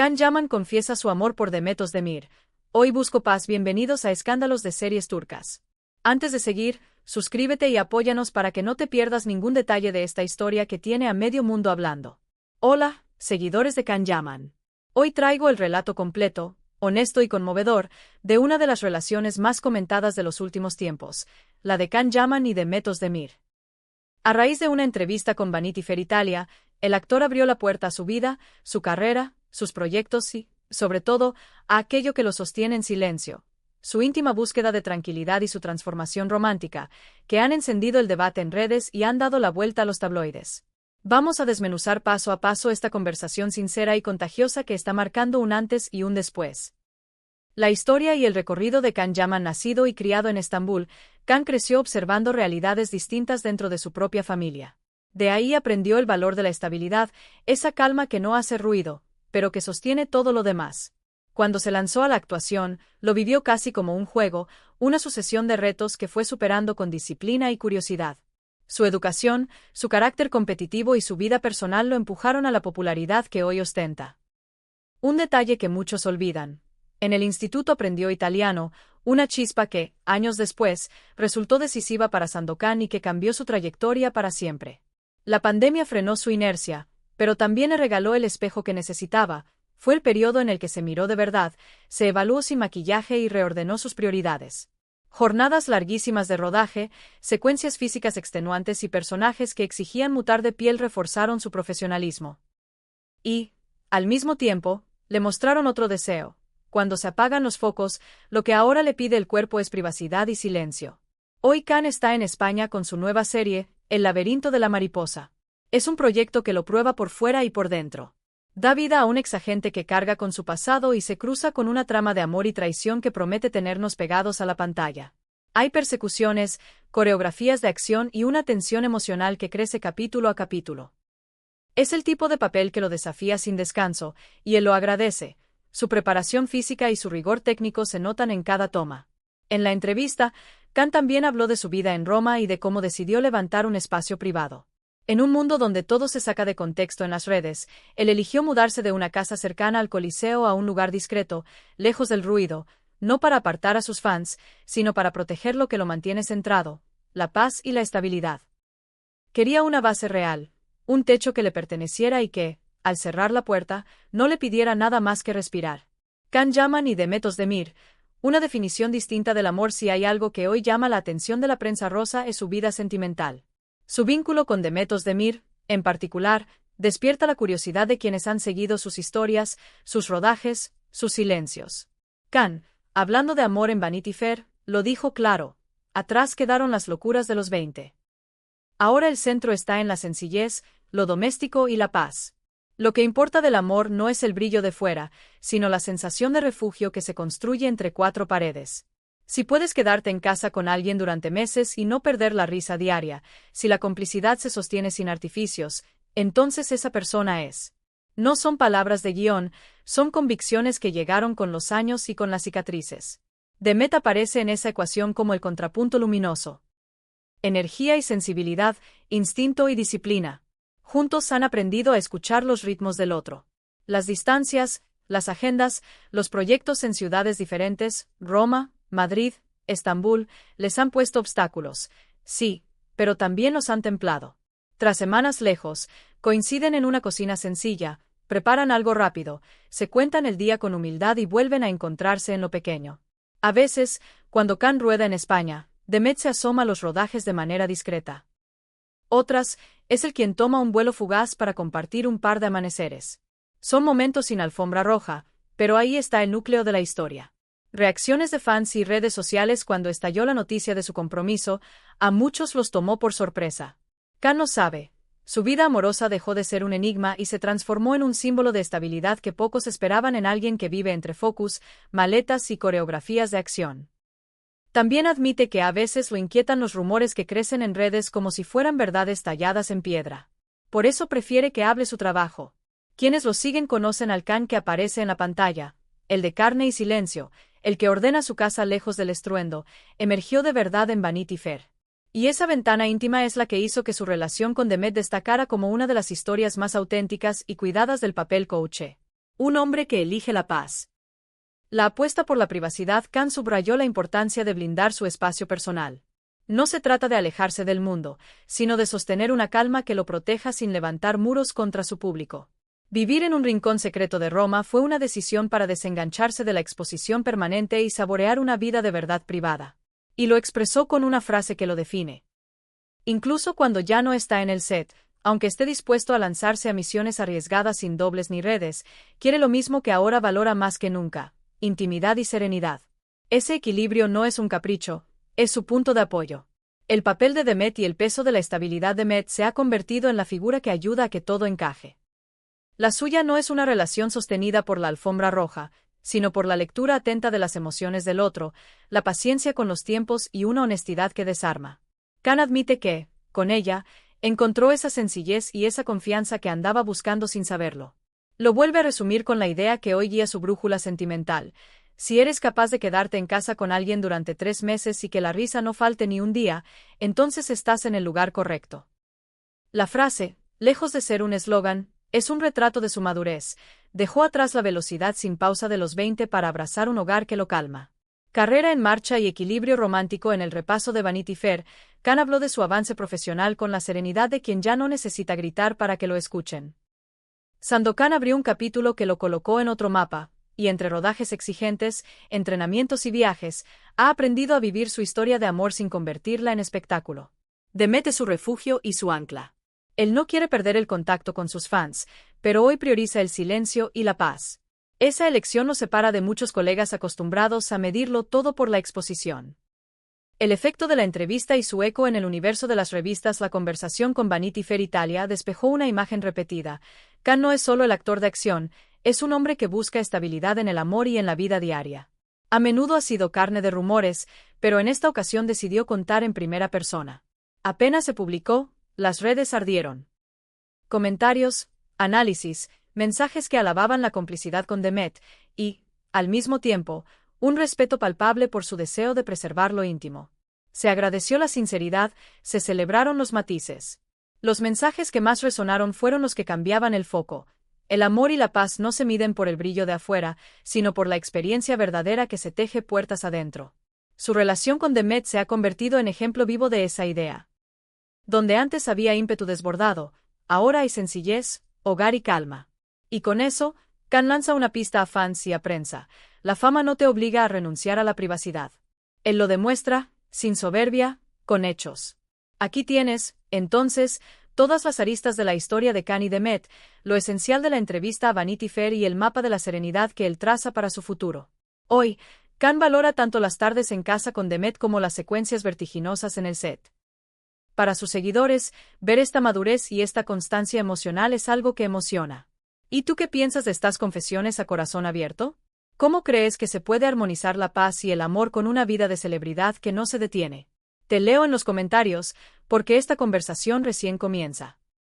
Can Yaman confiesa su amor por Demet Özdemir. Hoy busco paz. Bienvenidos a Escándalos de Series Turcas. Antes de seguir, suscríbete y apóyanos para que no te pierdas ningún detalle de esta historia que tiene a medio mundo hablando. Hola, seguidores de Can Yaman. Hoy traigo el relato completo, honesto y conmovedor, de una de las relaciones más comentadas de los últimos tiempos, la de Can Yaman y Demet Özdemir. A raíz de una entrevista con Vanity Fair Italia, el actor abrió la puerta a su vida, su carrera, sus proyectos y, sobre todo, a aquello que lo sostiene en silencio, su íntima búsqueda de tranquilidad y su transformación romántica, que han encendido el debate en redes y han dado la vuelta a los tabloides. Vamos a desmenuzar paso a paso esta conversación sincera y contagiosa que está marcando un antes y un después. La historia y el recorrido de Can Yaman. Nacido y criado en Estambul, Can creció observando realidades distintas dentro de su propia familia. De ahí aprendió el valor de la estabilidad, esa calma que no hace ruido, pero que sostiene todo lo demás. Cuando se lanzó a la actuación, lo vivió casi como un juego, una sucesión de retos que fue superando con disciplina y curiosidad. Su educación, su carácter competitivo y su vida personal lo empujaron a la popularidad que hoy ostenta. Un detalle que muchos olvidan. En el instituto aprendió italiano, una chispa que, años después, resultó decisiva para Sandokan y que cambió su trayectoria para siempre. La pandemia frenó su inercia, pero también le regaló el espejo que necesitaba. Fue el periodo en el que se miró de verdad, se evaluó sin maquillaje y reordenó sus prioridades. Jornadas larguísimas de rodaje, secuencias físicas extenuantes y personajes que exigían mutar de piel reforzaron su profesionalismo. Y, al mismo tiempo, le mostraron otro deseo. Cuando se apagan los focos, lo que ahora le pide el cuerpo es privacidad y silencio. Hoy Can está en España con su nueva serie, El laberinto de la mariposa. Es un proyecto que lo prueba por fuera y por dentro. Da vida a un exagente que carga con su pasado y se cruza con una trama de amor y traición que promete tenernos pegados a la pantalla. Hay persecuciones, coreografías de acción y una tensión emocional que crece capítulo a capítulo. Es el tipo de papel que lo desafía sin descanso, y él lo agradece. Su preparación física y su rigor técnico se notan en cada toma. En la entrevista, Can también habló de su vida en Roma y de cómo decidió levantar un espacio privado. En un mundo donde todo se saca de contexto en las redes, él eligió mudarse de una casa cercana al Coliseo a un lugar discreto, lejos del ruido, no para apartar a sus fans, sino para proteger lo que lo mantiene centrado, la paz y la estabilidad. Quería una base real, un techo que le perteneciera y que, al cerrar la puerta, no le pidiera nada más que respirar. Can Yaman y Demet Özdemir, una definición distinta del amor. Si hay algo que hoy llama la atención de la prensa rosa es su vida sentimental. Su vínculo con Demet Özdemir, en particular, despierta la curiosidad de quienes han seguido sus historias, sus rodajes, sus silencios. Can, hablando de amor en Vanity Fair, lo dijo claro: atrás quedaron las locuras de los 20. Ahora el centro está en la sencillez, lo doméstico y la paz. Lo que importa del amor no es el brillo de fuera, sino la sensación de refugio que se construye entre cuatro paredes. Si puedes quedarte en casa con alguien durante meses y no perder la risa diaria, si la complicidad se sostiene sin artificios, entonces esa persona es. No son palabras de guión, son convicciones que llegaron con los años y con las cicatrices. Demet aparece en esa ecuación como el contrapunto luminoso. Energía y sensibilidad, instinto y disciplina. Juntos han aprendido a escuchar los ritmos del otro. Las distancias, las agendas, los proyectos en ciudades diferentes, Roma, Madrid, Estambul, les han puesto obstáculos, sí, pero también los han templado. Tras semanas lejos, coinciden en una cocina sencilla, preparan algo rápido, se cuentan el día con humildad y vuelven a encontrarse en lo pequeño. A veces, cuando Can rueda en España, Demet se asoma a los rodajes de manera discreta. Otras, es el quien toma un vuelo fugaz para compartir un par de amaneceres. Son momentos sin alfombra roja, pero ahí está el núcleo de la historia. Reacciones de fans y redes sociales. Cuando estalló la noticia de su compromiso, a muchos los tomó por sorpresa. Can no sabe. Su vida amorosa dejó de ser un enigma y se transformó en un símbolo de estabilidad que pocos esperaban en alguien que vive entre focus, maletas y coreografías de acción. También admite que a veces lo inquietan los rumores que crecen en redes como si fueran verdades talladas en piedra. Por eso prefiere que hable su trabajo. Quienes lo siguen conocen al Can que aparece en la pantalla, el de carne y silencio, el que ordena su casa lejos del estruendo, emergió de verdad en Vanity Fair. Y esa ventana íntima es la que hizo que su relación con Demet destacara como una de las historias más auténticas y cuidadas del papel coach. Un hombre que elige la paz. La apuesta por la privacidad. Khan subrayó la importancia de blindar su espacio personal. No se trata de alejarse del mundo, sino de sostener una calma que lo proteja sin levantar muros contra su público. Vivir en un rincón secreto de Roma fue una decisión para desengancharse de la exposición permanente y saborear una vida de verdad privada. Y lo expresó con una frase que lo define. Incluso cuando ya no está en el set, aunque esté dispuesto a lanzarse a misiones arriesgadas sin dobles ni redes, quiere lo mismo que ahora valora más que nunca: intimidad y serenidad. Ese equilibrio no es un capricho, es su punto de apoyo. El papel de Demet y el peso de la estabilidad de Met se ha convertido en la figura que ayuda a que todo encaje. La suya no es una relación sostenida por la alfombra roja, sino por la lectura atenta de las emociones del otro, la paciencia con los tiempos y una honestidad que desarma. Khan admite que, con ella, encontró esa sencillez y esa confianza que andaba buscando sin saberlo. Lo vuelve a resumir con la idea que hoy guía su brújula sentimental: si eres capaz de quedarte en casa con alguien durante 3 meses y que la risa no falte ni un día, entonces estás en el lugar correcto. La frase, lejos de ser un eslogan, es un retrato de su madurez. Dejó atrás la velocidad sin pausa de los 20 para abrazar un hogar que lo calma. Carrera en marcha y equilibrio romántico. En el repaso de Vanity Fair, Khan habló de su avance profesional con la serenidad de quien ya no necesita gritar para que lo escuchen. Sandokan abrió un capítulo que lo colocó en otro mapa, y entre rodajes exigentes, entrenamientos y viajes, ha aprendido a vivir su historia de amor sin convertirla en espectáculo. Demet es su refugio y su ancla. Él no quiere perder el contacto con sus fans, pero hoy prioriza el silencio y la paz. Esa elección lo separa de muchos colegas acostumbrados a medirlo todo por la exposición. El efecto de la entrevista y su eco en el universo de las revistas. La conversación con Vanity Fair Italia despejó una imagen repetida. Khan no es solo el actor de acción, es un hombre que busca estabilidad en el amor y en la vida diaria. A menudo ha sido carne de rumores, pero en esta ocasión decidió contar en primera persona. Apenas se publicó, las redes ardieron. Comentarios, análisis, mensajes que alababan la complicidad con Demet y, al mismo tiempo, un respeto palpable por su deseo de preservar lo íntimo. Se agradeció la sinceridad, se celebraron los matices. Los mensajes que más resonaron fueron los que cambiaban el foco. El amor y la paz no se miden por el brillo de afuera, sino por la experiencia verdadera que se teje puertas adentro. Su relación con Demet se ha convertido en ejemplo vivo de esa idea. Donde antes había ímpetu desbordado, ahora hay sencillez, hogar y calma. Y con eso, Khan lanza una pista a fans y a prensa: la fama no te obliga a renunciar a la privacidad. Él lo demuestra, sin soberbia, con hechos. Aquí tienes, entonces, todas las aristas de la historia de Khan y Demet, lo esencial de la entrevista a Vanity Fair y el mapa de la serenidad que él traza para su futuro. Hoy, Khan valora tanto las tardes en casa con Demet como las secuencias vertiginosas en el set. Para sus seguidores, ver esta madurez y esta constancia emocional es algo que emociona. ¿Y tú qué piensas de estas confesiones a corazón abierto? ¿Cómo crees que se puede armonizar la paz y el amor con una vida de celebridad que no se detiene? Te leo en los comentarios, porque esta conversación recién comienza.